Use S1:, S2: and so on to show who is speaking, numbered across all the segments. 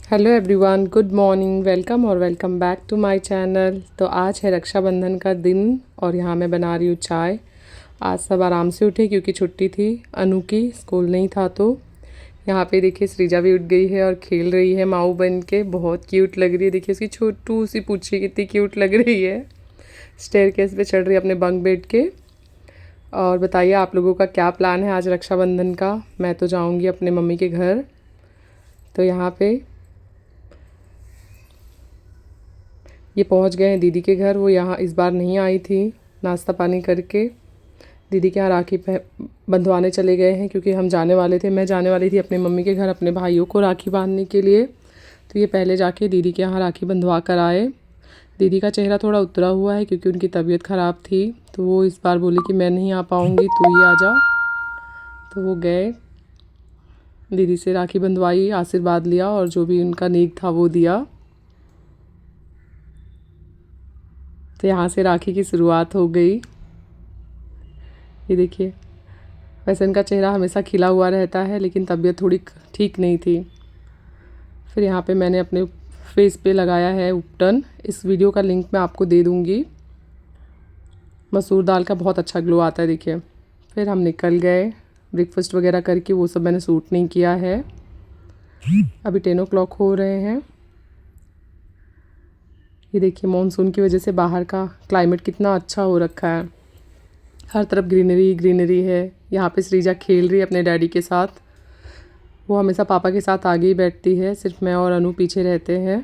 S1: Hello everyone, good morning, welcome और welcome back to my channel. तो आज है रक्षाबंधन का दिन और यहाँ मैं बना रही हूँ चाय। आज सब आराम से उठे क्योंकि छुट्टी थी अनु की, स्कूल नहीं था। तो यहाँ पे देखिए सृजा भी उठ गई है और खेल रही है माऊ बन के। बहुत क्यूट लग रही है, देखिए उसकी छोटू सी पूछी कितनी क्यूट लग रही है। स्टेयरकेस पे चढ़ रही है अपने बंक बेड के। और बताइए आप लोगों का क्या प्लान है आज रक्षाबंधन का। मैं तो जाऊँगी अपने मम्मी के घर। तो यहाँ पे ये पहुंच गए हैं दीदी के घर। वो यहाँ इस बार नहीं आई थी। नाश्ता पानी करके दीदी के यहाँ राखी बंधवाने चले गए हैं क्योंकि हम जाने वाले थे। मैं जाने वाली थी अपने मम्मी के घर अपने भाइयों को राखी बांधने के लिए। तो ये पहले जाके दीदी के यहाँ राखी बंधवा कर आए। दीदी का चेहरा थोड़ा उतरा हुआ है क्योंकि उनकी तबीयत ख़राब थी। तो वो इस बार बोली कि मैं नहीं आ पाऊँगी, तू ही आ जा। तो वो गए, दीदी से राखी बंधवाई, आशीर्वाद लिया और जो भी उनका नेक था वो दिया। तो यहाँ से राखी की शुरुआत हो गई। ये देखिए, वैसे इनका चेहरा हमेशा खिला हुआ रहता है लेकिन तबीयत थोड़ी ठीक नहीं थी। फिर यहाँ पे मैंने अपने फेस पे लगाया है उपटन। इस वीडियो का लिंक मैं आपको दे दूँगी। मसूर दाल का बहुत अच्छा ग्लो आता है, देखिए। फिर हम निकल गए ब्रेकफास्ट वगैरह करके। वो सब मैंने सूट नहीं किया है। अभी 10 o'clock हो रहे हैं। ये देखिए मॉनसून की वजह से बाहर का क्लाइमेट कितना अच्छा हो रखा है। हर तरफ ग्रीनरी ग्रीनरी है। यहाँ पे सृजा खेल रही है अपने डैडी के साथ। वो हमेशा पापा के साथ आगे ही बैठती है, सिर्फ मैं और अनु पीछे रहते हैं।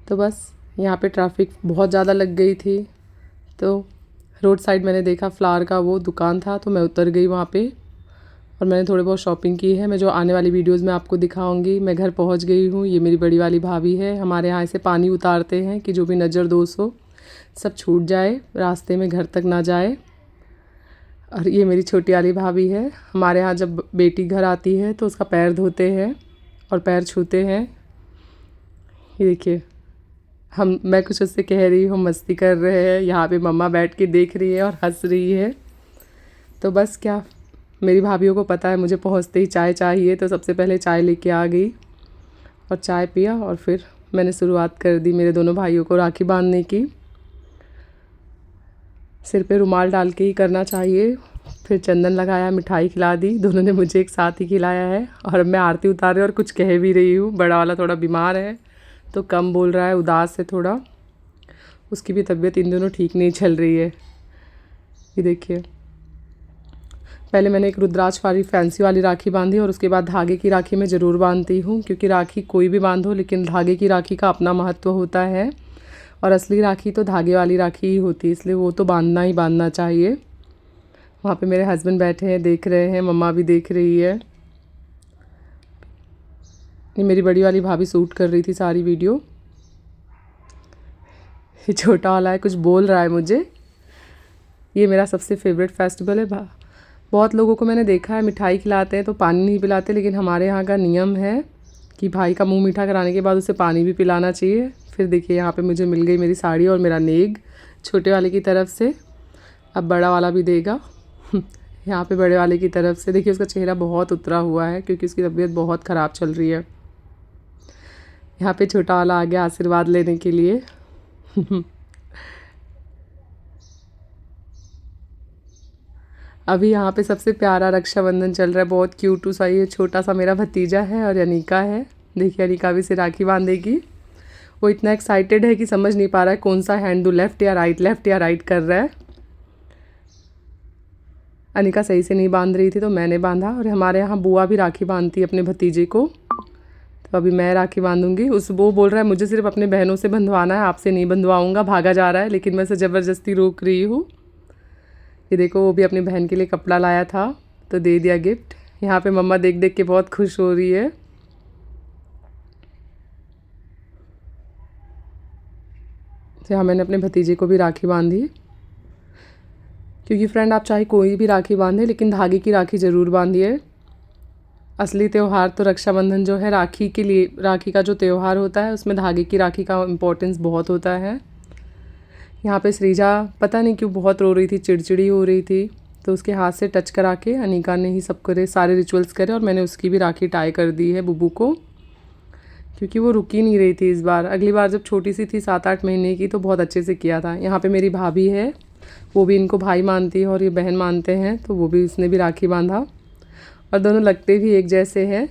S1: तो बस यहाँ पे ट्रैफिक बहुत ज़्यादा लग गई थी। तो रोड साइड मैंने देखा फ्लावर का वो दुकान था, तो मैं उतर गई वहाँ पे और मैंने थोड़ी बहुत शॉपिंग की है। मैं जो आने वाली वीडियोस में आपको दिखाऊंगी। मैं घर पहुँच गई हूँ। ये मेरी बड़ी वाली भाभी है। हमारे यहाँ से पानी उतारते हैं कि जो भी नज़र दोष हो सब छूट जाए, रास्ते में घर तक ना जाए। और ये मेरी छोटी वाली भाभी है। हमारे यहाँ जब बेटी घर आती है तो उसका पैर धोते हैं और पैर छूते हैं। ये देखिए, मैं कुछ उससे कह रही हूँ, मस्ती कर रहे हैं। यहाँ पे मम्मा बैठ के देख रही है और हंस रही है। तो बस क्या, मेरी भाभीयों को पता है मुझे पहुँचते ही चाय चाहिए, तो सबसे पहले चाय लेके आ गई और चाय पिया और फिर मैंने शुरुआत कर दी मेरे दोनों भाइयों को राखी बांधने की। सिर पे रुमाल डाल के ही करना चाहिए। फिर चंदन लगाया, मिठाई खिला दी। दोनों ने मुझे एक साथ ही खिलाया है। और अब मैं आरती उतार रही और कुछ कह भी रही हूँ। बड़ा वाला थोड़ा बीमार है तो कम बोल रहा है, उदास है थोड़ा। उसकी भी तबीयत इन दोनों ठीक नहीं चल रही है। ये देखिए, पहले मैंने एक रुद्राक्ष वाली फैंसी वाली राखी बांधी और उसके बाद धागे की राखी मैं ज़रूर बांधती हूँ क्योंकि राखी कोई भी बांधो लेकिन धागे की राखी का अपना महत्व होता है। और असली राखी तो धागे वाली राखी ही होती है, इसलिए वो तो बांधना ही बांधना चाहिए। वहाँ पे मेरे हस्बैंड बैठे हैं, देख रहे हैं। मम्मा भी देख रही है। ये मेरी बड़ी वाली भाभी शूट कर रही थी सारी वीडियो। ये छोटा वाला है, कुछ बोल रहा है मुझे। ये मेरा सबसे फेवरेट फेस्टिवल है। बहुत लोगों को मैंने देखा है मिठाई खिलाते हैं तो पानी नहीं पिलाते, लेकिन हमारे यहाँ का नियम है कि भाई का मुंह मीठा कराने के बाद उसे पानी भी पिलाना चाहिए। फिर देखिए यहाँ पे मुझे मिल गई मेरी साड़ी और मेरा नेग छोटे वाले की तरफ से। अब बड़ा वाला भी देगा। यहाँ पे बड़े वाले की तरफ से। देखिए उसका चेहरा बहुत उतरा हुआ है क्योंकि उसकी तबीयत बहुत ख़राब चल रही है। यहाँ पे छोटा वाला आ गया आशीर्वाद लेने के लिए। अभी यहाँ पे सबसे प्यारा रक्षाबंधन चल रहा है। बहुत क्यूट सा ये छोटा सा मेरा भतीजा है और अनिका है। देखिए अनिका भी से राखी बांधेगी। वो इतना एक्साइटेड है कि समझ नहीं पा रहा है कौन सा हैंड दो, लेफ़्ट या राइट कर रहा है। अनिका सही से नहीं बांध रही थी तो मैंने बांधा। और हमारे यहाँ बुआ भी राखी बांधती है अपने भतीजे को। तो अभी मैं राखी बांधूंगी। वो बोल रहा है मुझे सिर्फ अपने बहनों से बंधवाना है, आपसे नहीं बंधवाऊँगा, भागा जा रहा है। लेकिन मैं उसे ज़बरदस्ती रोक रही हूँ। ये देखो, वो भी अपनी बहन के लिए कपड़ा लाया था तो दे दिया गिफ्ट। यहाँ पे मम्मा देख देख के बहुत खुश हो रही है। तो यहाँ मैंने अपने भतीजे को भी राखी बांधी क्योंकि फ्रेंड, आप चाहे कोई भी राखी बांधे लेकिन धागे की राखी ज़रूर बांधिए। असली त्यौहार तो रक्षाबंधन जो है, राखी के लिए, राखी का जो त्यौहार होता है उसमें धागे की राखी का इम्पोर्टेंस बहुत होता है। यहाँ पे सृजा पता नहीं क्यों बहुत रो रही थी, चिड़चिड़ी हो रही थी। तो उसके हाथ से टच करा के अनिका ने ही सब करे, सारे रिचुअल्स करे और मैंने उसकी भी राखी टाई कर दी है बुबू को। क्योंकि वो रुक ही नहीं रही थी इस बार। अगली बार जब छोटी सी थी 7-8 महीने की तो बहुत अच्छे से किया था। यहाँ पे मेरी भाभी है, वो भी इनको भाई मानती है और ये बहन मानते हैं, तो वो भी उसने भी राखी बांधा और दोनों लगते भी एक जैसे हैं।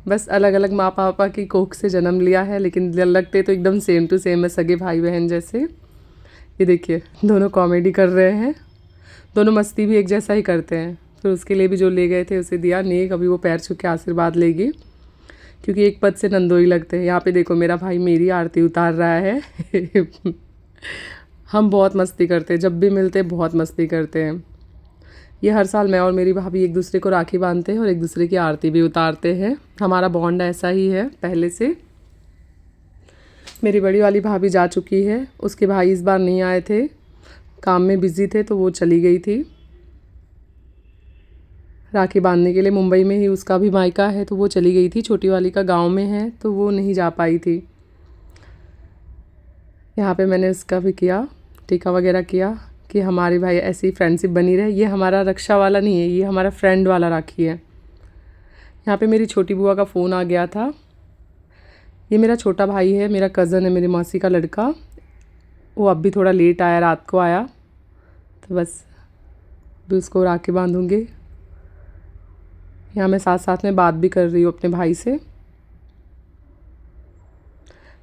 S1: बस अलग अलग माँ पापा की कोख से जन्म लिया है, लेकिन लगते तो एकदम सेम टू सेम है, सगे भाई बहन जैसे। ये देखिए दोनों कॉमेडी कर रहे हैं, दोनों मस्ती भी एक जैसा ही करते हैं। फिर उसके लिए भी जो ले गए थे उसे दिया। नेक अभी वो पैर छू के आशीर्वाद लेगी, क्योंकि एक पद से नंदोई लगते हैं। यहाँ पे देखो मेरा भाई मेरी आरती उतार रहा है। हम बहुत मस्ती करते हैं, जब भी मिलते हैं बहुत मस्ती करते हैं। ये हर साल मैं और मेरी भाभी एक दूसरे को राखी बांधते हैं और एक दूसरे की आरती भी उतारते हैं। हमारा बॉन्ड ऐसा ही है पहले से। मेरी बड़ी वाली भाभी जा चुकी है, उसके भाई इस बार नहीं आए थे, काम में बिज़ी थे तो वो चली गई थी राखी बांधने के लिए। मुंबई में ही उसका भी मायका है तो वो चली गई थी। छोटी वाली का गांव में है तो वो नहीं जा पाई थी। यहाँ पे मैंने उसका भी किया, टीका वगैरह किया कि हमारी भाई ऐसी फ्रेंडशिप बनी रहे। ये हमारा रक्षा वाला नहीं है, ये हमारा फ्रेंड वाला राखी है। यहाँ पे मेरी छोटी बुआ का फ़ोन आ गया था। ये मेरा छोटा भाई है, मेरा कज़न है, मेरी मौसी का लड़का। वो अब भी थोड़ा लेट आया, रात को आया, तो बस अभी उसको राखी बांधूँगी। यहाँ मैं साथ साथ में बात भी कर रही हूँ अपने भाई से।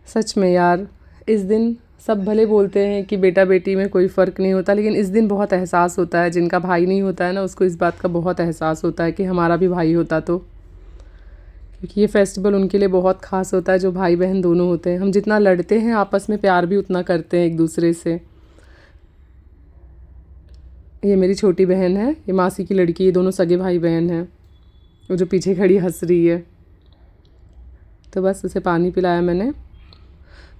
S1: सच में यार, इस दिन सब भले बोलते हैं कि बेटा बेटी में कोई फ़र्क नहीं होता, लेकिन इस दिन बहुत एहसास होता है। जिनका भाई नहीं होता है ना, उसको इस बात का बहुत एहसास होता है कि हमारा भी भाई होता तो। क्योंकि ये फेस्टिवल उनके लिए बहुत ख़ास होता है जो भाई बहन दोनों होते हैं। हम जितना लड़ते हैं आपस में, प्यार भी उतना करते हैं एक दूसरे से। ये मेरी छोटी बहन है, ये मासी की लड़की, ये दोनों सगे भाई बहन हैं। वो जो पीछे खड़ी हंस रही है। तो बस उसे पानी पिलाया मैंने।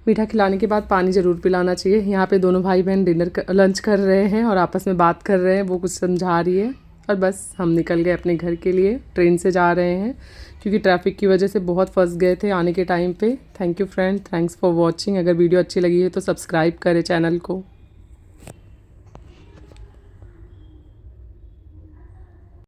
S1: मीठा खिलाने के बाद पानी ज़रूर पिलाना चाहिए। यहाँ पे दोनों भाई बहन लंच कर रहे हैं और आपस में बात कर रहे हैं। वो कुछ समझा रही है और बस हम निकल गए अपने घर के लिए। ट्रेन से जा रहे हैं क्योंकि ट्रैफिक की वजह से बहुत फंस गए थे आने के टाइम पे। Thank you friend, thanks for watching. अगर वीडियो अच्छी लगी है तो सब्सक्राइब करें चैनल को।